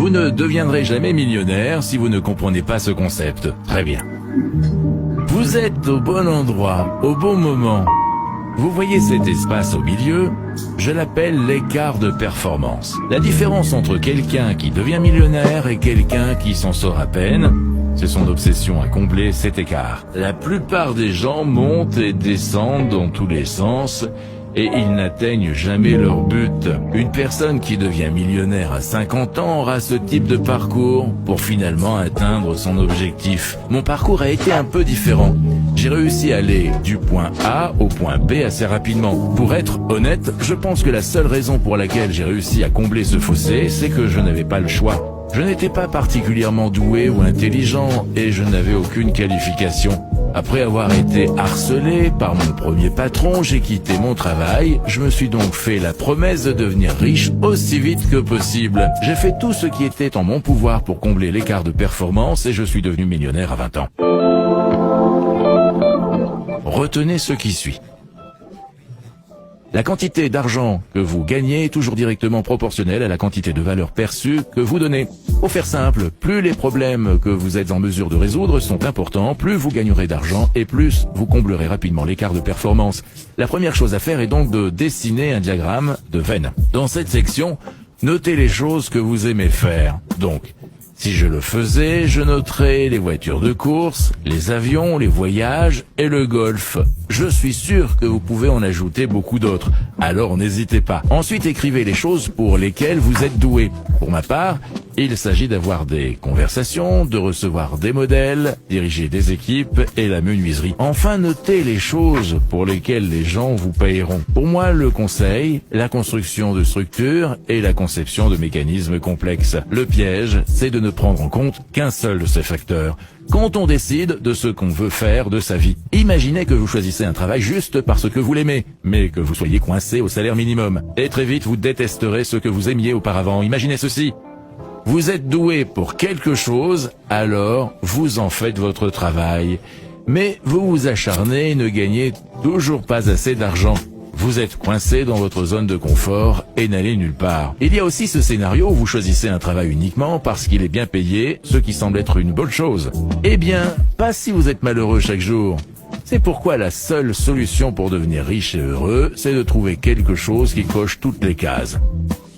Vous ne deviendrez jamais millionnaire si vous ne comprenez pas ce concept. Très bien. Vous êtes au bon endroit, au bon moment. Vous voyez cet espace au milieu? Je l'appelle l'écart de performance. La différence entre quelqu'un qui devient millionnaire et quelqu'un qui s'en sort à peine, c'est son obsession à combler cet écart. La plupart des gens montent et descendent dans tous les sens et ils n'atteignent jamais leur but. Une personne qui devient millionnaire à 50 ans aura ce type de parcours pour finalement atteindre son objectif. Mon parcours a été un peu différent. J'ai réussi à aller du point A au point B assez rapidement. Pour être honnête, je pense que la seule raison pour laquelle j'ai réussi à combler ce fossé, c'est que je n'avais pas le choix. Je n'étais pas particulièrement doué ou intelligent et je n'avais aucune qualification. Après avoir été harcelé par mon premier patron, j'ai quitté mon travail. Je me suis donc fait la promesse de devenir riche aussi vite que possible. J'ai fait tout ce qui était en mon pouvoir pour combler l'écart de performance et je suis devenu millionnaire à 20 ans. Retenez ce qui suit. La quantité d'argent que vous gagnez est toujours directement proportionnelle à la quantité de valeur perçue que vous donnez. Pour faire simple, plus les problèmes que vous êtes en mesure de résoudre sont importants, plus vous gagnerez d'argent et plus vous comblerez rapidement l'écart de performance. La première chose à faire est donc de dessiner un diagramme de Venn. Dans cette section, notez les choses que vous aimez faire. Donc, si je le faisais, je noterais les voitures de course, les avions, les voyages et le golf. Je suis sûr que vous pouvez en ajouter beaucoup d'autres, alors n'hésitez pas. Ensuite, écrivez les choses pour lesquelles vous êtes doué. Pour ma part, il s'agit d'avoir des conversations, de recevoir des modèles, diriger des équipes et la menuiserie. Enfin, notez les choses pour lesquelles les gens vous payeront. Pour moi, le conseil, la construction de structures et la conception de mécanismes complexes. Le piège, c'est de ne prendre en compte qu'un seul de ces facteurs. Quand on décide de ce qu'on veut faire de sa vie, imaginez que vous choisissez un travail juste parce que vous l'aimez, mais que vous soyez coincé au salaire minimum. Et très vite, vous détesterez ce que vous aimiez auparavant. Imaginez ceci. Vous êtes doué pour quelque chose, alors vous en faites votre travail. Mais vous vous acharnez et ne gagnez toujours pas assez d'argent. Vous êtes coincé dans votre zone de confort et n'allez nulle part. Il y a aussi ce scénario où vous choisissez un travail uniquement parce qu'il est bien payé, ce qui semble être une bonne chose. Eh bien, pas si vous êtes malheureux chaque jour. C'est pourquoi la seule solution pour devenir riche et heureux, c'est de trouver quelque chose qui coche toutes les cases.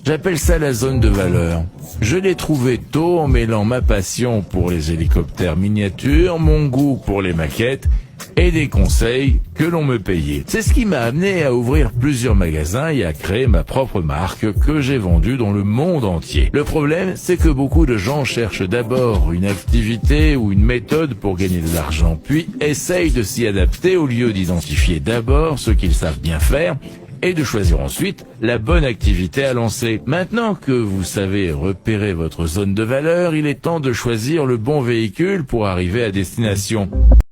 J'appelle ça la zone de valeur. Je l'ai trouvé tôt en mêlant ma passion pour les hélicoptères miniatures, mon goût pour les maquettes et des conseils que l'on me payait. C'est ce qui m'a amené à ouvrir plusieurs magasins et à créer ma propre marque que j'ai vendue dans le monde entier. Le problème, c'est que beaucoup de gens cherchent d'abord une activité ou une méthode pour gagner de l'argent, puis essayent de s'y adapter au lieu d'identifier d'abord ce qu'ils savent bien faire et de choisir ensuite la bonne activité à lancer. Maintenant que vous savez repérer votre zone de valeur, il est temps de choisir le bon véhicule pour arriver à destination.